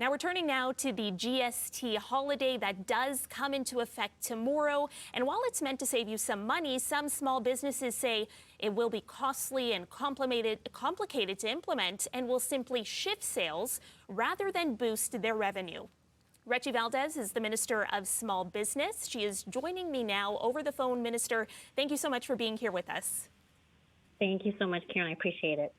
Now we're turning now to the GST holiday that does come into effect tomorrow. And while it's meant to save you some money, some small businesses say it will be costly and complicated to implement and will simply shift sales rather than boost their revenue. Rechi Valdez is the Minister of Small Business. She is joining me now over the phone. Minister, thank you so much for being here with us. Thank you so much, Karen. I appreciate it.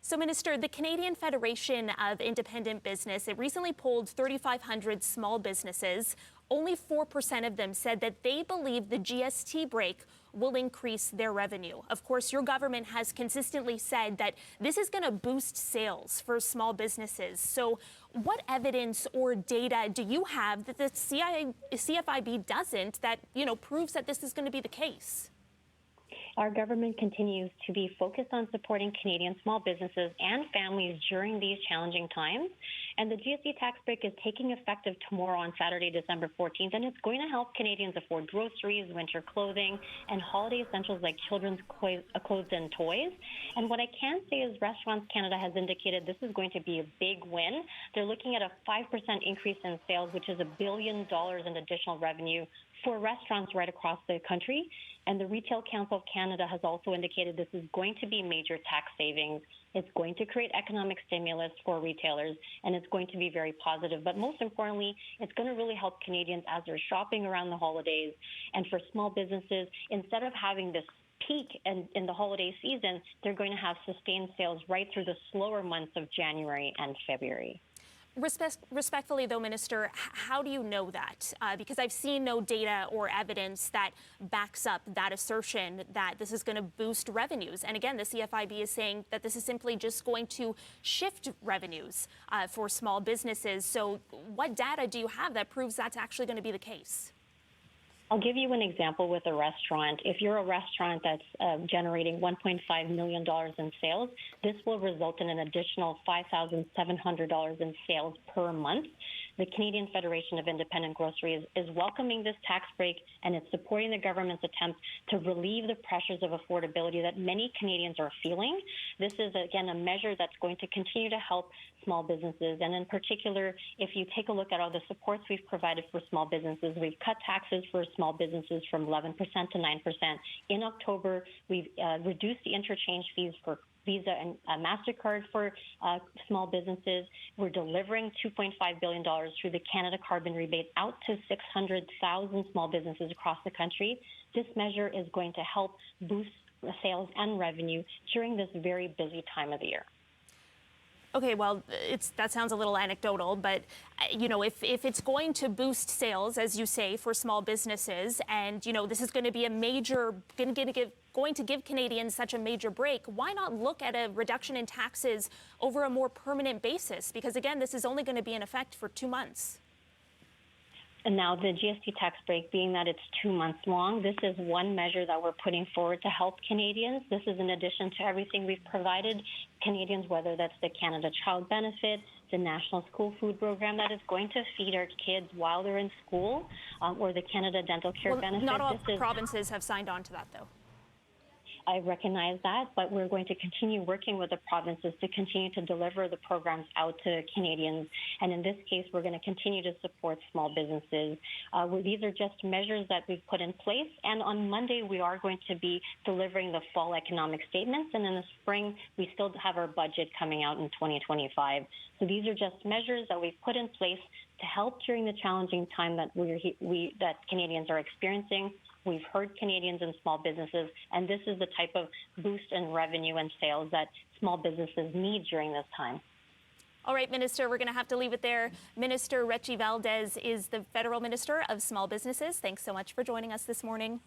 So, Minister, the Canadian Federation of Independent Business, it recently polled 3,500 small businesses. Only 4% of them said that they believe the GST break will increase their revenue. Of course, your government has consistently said that this is going to boost sales for small businesses. So what evidence or data do you have that the CFIB doesn't that, proves that this is going to be the case? Our government continues to be focused on supporting Canadian small businesses and families during these challenging times. And the GST tax break is taking effect tomorrow on Saturday, December 14th, and it's going to help Canadians afford groceries, winter clothing, and holiday essentials like children's clothes and toys. And what I can say is Restaurants Canada has indicated this is going to be a big win. They're looking at a 5% increase in sales, which is $1 billion in additional revenue for restaurants right across the country. And the Retail Council of Canada has also indicated this is going to be major tax savings. It's going to create economic stimulus for retailers, and it's going to be very positive. But most importantly, it's going to really help Canadians as they're shopping around the holidays. And for small businesses, instead of having this peak in the holiday season, they're going to have sustained sales right through the slower months of January and February. Respectfully, though, Minister, how do you know that? Because I've seen no data or evidence that backs up that assertion that this is going to boost revenues. And again, the CFIB is saying that this is simply just going to shift revenues for small businesses. So what data do you have that proves that's actually going to be the case? I'll give you an example with a restaurant. If you're a restaurant that's generating $1.5 million in sales, this will result in an additional $5,700 in sales per month. The Canadian Federation of Independent Grocery is welcoming this tax break, and it's supporting the government's attempt to relieve the pressures of affordability that many Canadians are feeling. This is, again, a measure that's going to continue to help small businesses. And in particular, if you take a look at all the supports we've provided for small businesses, we've cut taxes for small businesses from 11% to 9%. In October, we've reduced the interchange fees for Visa and MasterCard for small businesses. We're delivering $2.5 billion through the Canada Carbon Rebate out to 600,000 small businesses across the country. This measure is going to help boost sales and revenue during this very busy time of the year. Okay, well, that sounds a little anecdotal, but, if it's going to boost sales, as you say, for small businesses, and, this is going to be going to give Canadians such a major break, why not look at a reduction in taxes over a more permanent basis? Because, again, this is only going to be in effect for 2 months. And now the GST tax break, being that it's 2 months long, this is one measure that we're putting forward to help Canadians. This is in addition to everything we've provided Canadians, whether that's the Canada Child Benefit, the National School Food Program that is going to feed our kids while they're in school, or the Canada Dental Care Benefit. Not all provinces have signed on to that, though. I recognize that, but we're going to continue working with the provinces to continue to deliver the programs out to Canadians. And in this case, we're going to continue to support small businesses. These are just measures that we've put in place. And on Monday, we are going to be delivering the fall economic statements. And in the spring, we still have our budget coming out in 2025. So these are just measures that we've put in place to help during the challenging time that that Canadians are experiencing. We've heard Canadians and small businesses, and this is the type of boost in revenue and sales that small businesses need during this time. All right, Minister, we're going to have to leave it there. Minister Rechi Valdez is the Federal Minister of Small Businesses. Thanks so much for joining us this morning.